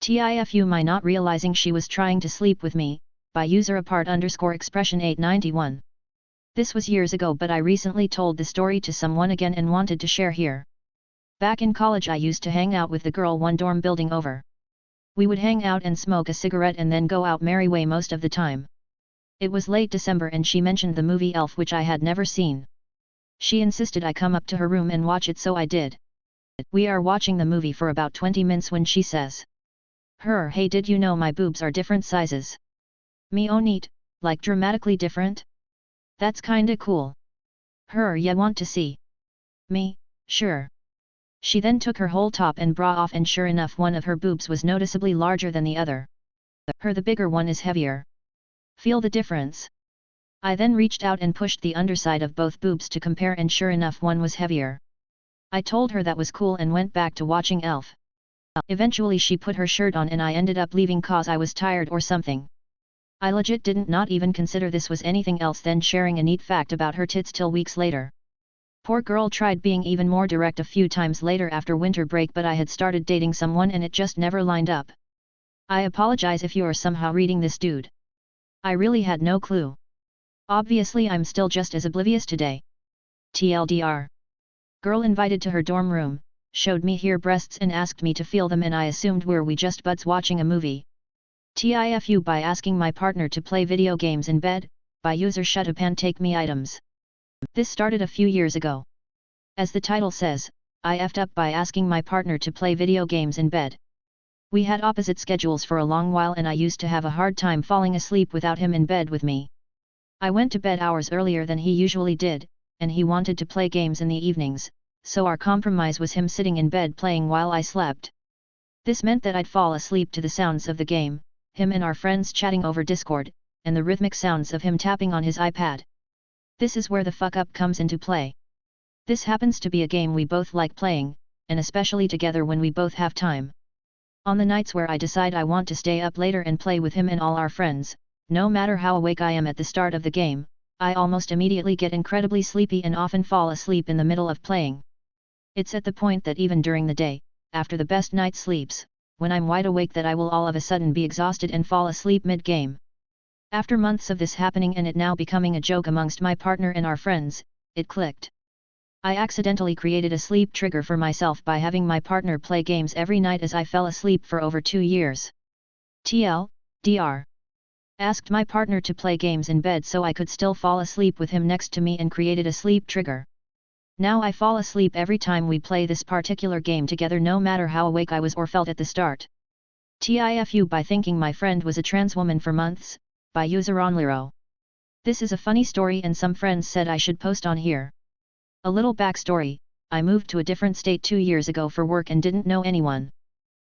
TIFU my not realizing she was trying to sleep with me, by user apart _ expression 891. This was years ago, but I recently told the story to someone again and wanted to share here. Back in college I used to hang out with the girl one dorm building over. We would hang out and smoke a cigarette and then go out merry way most of the time. It was late December and she mentioned the movie Elf, which I had never seen. She insisted I come up to her room and watch it, so I did. We are watching the movie for about 20 minutes when she says, "Hey, did you know my boobs are different sizes?" Me, oh neat, like dramatically different? That's kinda cool. Ya want to see? Me, sure. She then took her whole top and bra off, and sure enough one of her boobs was noticeably larger than the other. The bigger one is heavier. Feel the difference? I then reached out and pushed the underside of both boobs to compare, and sure enough one was heavier. I told her that was cool and went back to watching Elf. Eventually she put her shirt on and I ended up leaving cause I was tired or something. I legit didn't not even consider this was anything else than sharing a neat fact about her tits till weeks later. Poor girl tried being even more direct a few times later after winter break, but I had started dating someone and it just never lined up. I apologize if you're somehow reading this, dude. I really had no clue. Obviously I'm still just as oblivious today. TLDR. Girl invited to her dorm room, showed me her breasts and asked me to feel them, and I assumed we just buds watching a movie. TIFU by asking my partner to play video games in bed, by user shut up and take me items. This started a few years ago. As the title says, I effed up by asking my partner to play video games in bed. We had opposite schedules for a long while and I used to have a hard time falling asleep without him in bed with me. I went to bed hours earlier than he usually did, and he wanted to play games in the evenings, so our compromise was him sitting in bed playing while I slept. This meant that I'd fall asleep to the sounds of the game, him and our friends chatting over Discord, and the rhythmic sounds of him tapping on his iPad. This is where the fuck up comes into play. This happens to be a game we both like playing, and especially together when we both have time. On the nights where I decide I want to stay up later and play with him and all our friends, no matter how awake I am at the start of the game, I almost immediately get incredibly sleepy and often fall asleep in the middle of playing. It's at the point that even during the day, after the best night's sleeps, when I'm wide awake, that I will all of a sudden be exhausted and fall asleep mid-game. After months of this happening and it now becoming a joke amongst my partner and our friends, it clicked. I accidentally created a sleep trigger for myself by having my partner play games every night as I fell asleep for over 2 years. TLDR. Asked my partner to play games in bed so I could still fall asleep with him next to me and created a sleep trigger. Now I fall asleep every time we play this particular game together, no matter how awake I was or felt at the start. TIFU by thinking my friend was a trans woman for months, by user Onliro. This is a funny story and some friends said I should post on here. A little backstory: I moved to a different state 2 years ago for work and didn't know anyone.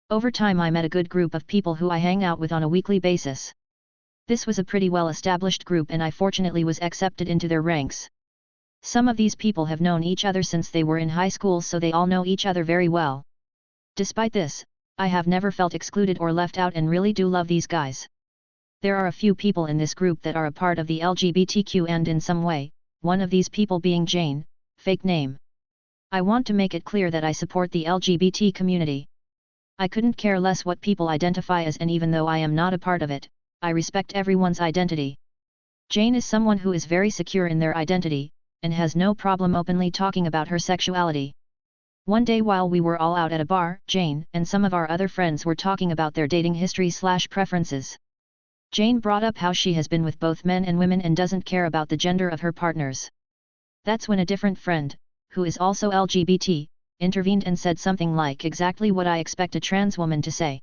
Over time I met a good group of people who I hang out with on a weekly basis. This was a pretty well established group and I fortunately was accepted into their ranks. Some of these people have known each other since they were in high school, so they all know each other very well. Despite this, I have never felt excluded or left out and really do love these guys. There are a few people in this group that are a part of the LGBTQ and in some way, one of these people being Jane, fake name. I want to make it clear that I support the LGBT community. I couldn't care less what people identify as, and even though I am not a part of it, I respect everyone's identity. Jane is someone who is very secure in their identity, and has no problem openly talking about her sexuality. One day while we were all out at a bar, Jane and some of our other friends were talking about their dating history/preferences. Jane brought up how she has been with both men and women and doesn't care about the gender of her partners. That's when a different friend, who is also LGBT, intervened and said something like exactly what I expect a trans woman to say.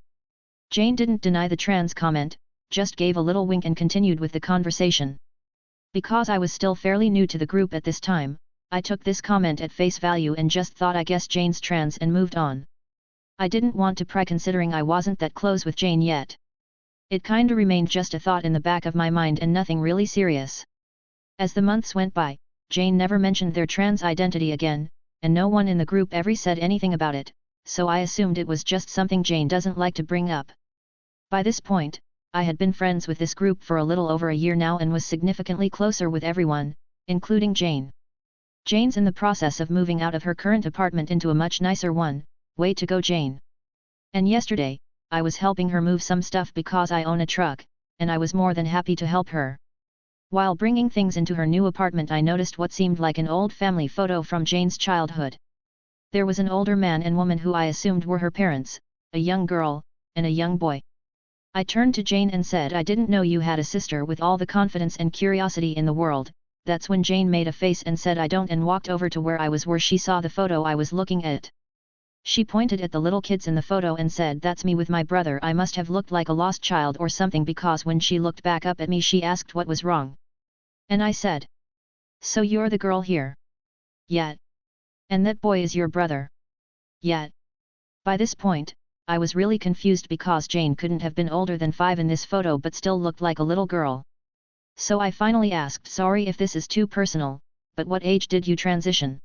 Jane didn't deny the trans comment, just gave a little wink and continued with the conversation. Because I was still fairly new to the group at this time, I took this comment at face value and just thought I guess Jane's trans and moved on. I didn't want to pry considering I wasn't that close with Jane yet. It kinda remained just a thought in the back of my mind and nothing really serious. As the months went by, Jane never mentioned their trans identity again, and no one in the group ever said anything about it, so I assumed it was just something Jane doesn't like to bring up. By this point, I had been friends with this group for a little over a year now and was significantly closer with everyone, including Jane. Jane's in the process of moving out of her current apartment into a much nicer one. Way to go, Jane. And yesterday, I was helping her move some stuff because I own a truck, and I was more than happy to help her. While bringing things into her new apartment, I noticed what seemed like an old family photo from Jane's childhood. There was an older man and woman who I assumed were her parents, a young girl, and a young boy. I turned to Jane and said, I didn't know you had a sister, with all the confidence and curiosity in the world. That's when Jane made a face and said I don't, and walked over to where I was, where she saw the photo I was looking at. She pointed at the little kids in the photo and said, that's me with my brother. I must have looked like a lost child or something, because when she looked back up at me she asked what was wrong. And I said, so you're the girl here? Yeah. And that boy is your brother? Yeah. By this point, I was really confused, because Jane couldn't have been older than 5 in this photo but still looked like a little girl. So I finally asked, sorry if this is too personal, but what age did you transition?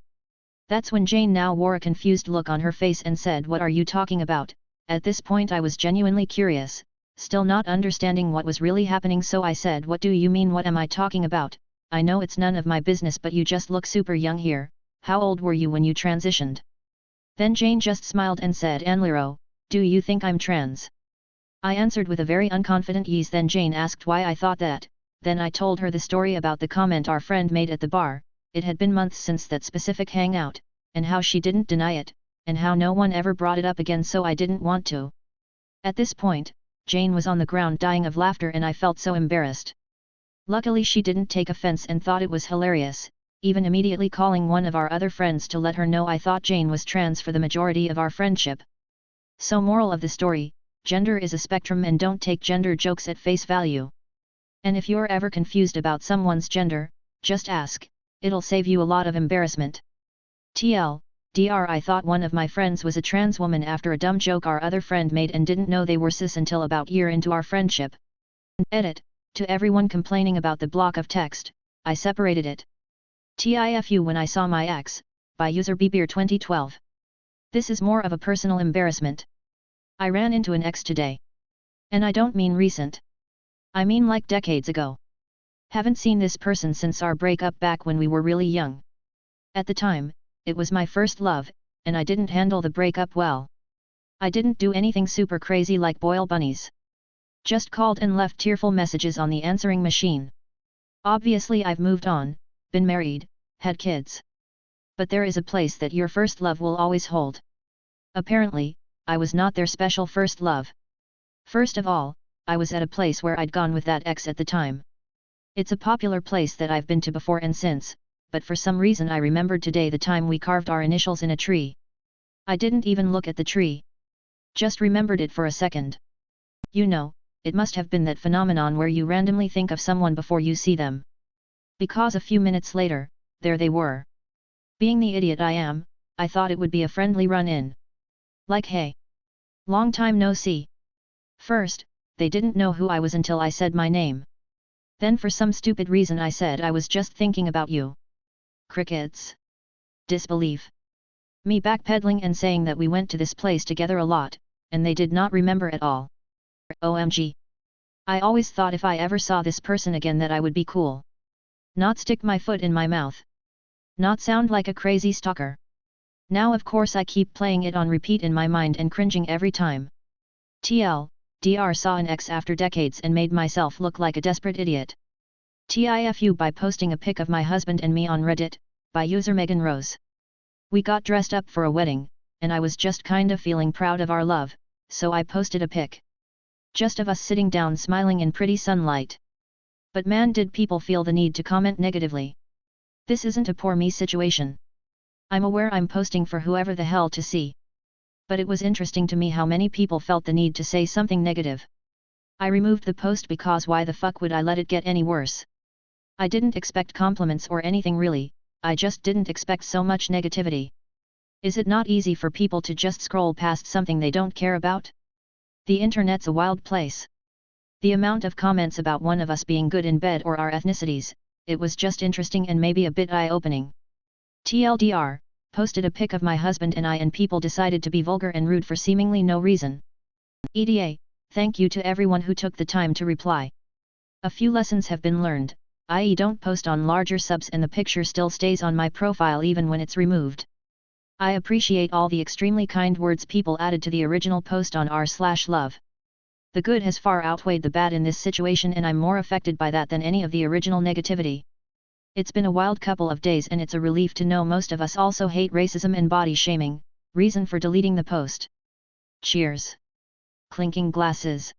That's when Jane now wore a confused look on her face and said, what are you talking about? At this point I was genuinely curious, still not understanding what was really happening, so I said, what do you mean, what am I talking about? I know it's none of my business, but you just look super young here. How old were you when you transitioned? Then Jane just smiled and said, Anliro, do you think I'm trans? I answered with a very unconfident ease. Then Jane asked why I thought that. Then I told her the story about the comment our friend made at the bar. It had been months since that specific hangout, and how she didn't deny it, and how no one ever brought it up again, so I didn't want to. At this point, Jane was on the ground dying of laughter, and I felt so embarrassed. Luckily she didn't take offense and thought it was hilarious, even immediately calling one of our other friends to let her know I thought Jane was trans for the majority of our friendship. So moral of the story, gender is a spectrum, and don't take gender jokes at face value. And if you're ever confused about someone's gender, just ask, it'll save you a lot of embarrassment. TLDR, I thought one of my friends was a trans woman after a dumb joke our other friend made, and didn't know they were cis until about a year into our friendship. Edit, to everyone complaining about the block of text, I separated it. TIFU when I saw my ex, by user bbeer 2012. This is more of a personal embarrassment. I ran into an ex today. And I don't mean recent. I mean like decades ago. Haven't seen this person since our breakup back when we were really young. At the time, it was my first love, and I didn't handle the breakup well. I didn't do anything super crazy like boil bunnies. Just called and left tearful messages on the answering machine. Obviously I've moved on, been married, had kids. But there is a place that your first love will always hold. Apparently, I was not their special first love. First of all, I was at a place where I'd gone with that ex at the time. It's a popular place that I've been to before and since, but for some reason I remembered today the time we carved our initials in a tree. I didn't even look at the tree. Just remembered it for a second. You know, it must have been that phenomenon where you randomly think of someone before you see them. Because a few minutes later, there they were. Being the idiot I am, I thought it would be a friendly run-in. Like, hey. Long time no see. First, they didn't know who I was until I said my name. Then for some stupid reason I said I was just thinking about you. Crickets. Disbelief. Me backpedaling and saying that we went to this place together a lot, and they did not remember at all. OMG. I always thought if I ever saw this person again that I would be cool. Not stick my foot in my mouth. Not sound like a crazy stalker. Now of course I keep playing it on repeat in my mind and cringing every time. TLDR, saw an ex after decades and made myself look like a desperate idiot. TIFU, by posting a pic of my husband and me on Reddit, by user Megan Rose. We got dressed up for a wedding, and I was just kinda feeling proud of our love, so I posted a pic. Just of us sitting down smiling in pretty sunlight. But man, did people feel the need to comment negatively. This isn't a poor me situation. I'm aware I'm posting for whoever the hell to see. But it was interesting to me how many people felt the need to say something negative. I removed the post because why the fuck would I let it get any worse? I didn't expect compliments or anything really, I just didn't expect so much negativity. Is it not easy for people to just scroll past something they don't care about? The internet's a wild place. The amount of comments about one of us being good in bed or our ethnicities, it was just interesting and maybe a bit eye-opening. TLDR, posted a pic of my husband and I, and people decided to be vulgar and rude for seemingly no reason. EDA, thank you to everyone who took the time to reply. A few lessons have been learned, i.e. don't post on larger subs and the picture still stays on my profile even when it's removed. I appreciate all the extremely kind words people added to the original post on r/love. The good has far outweighed the bad in this situation, and I'm more affected by that than any of the original negativity. It's been a wild couple of days, and it's a relief to know most of us also hate racism and body shaming. Reason for deleting the post. Cheers. Clinking glasses.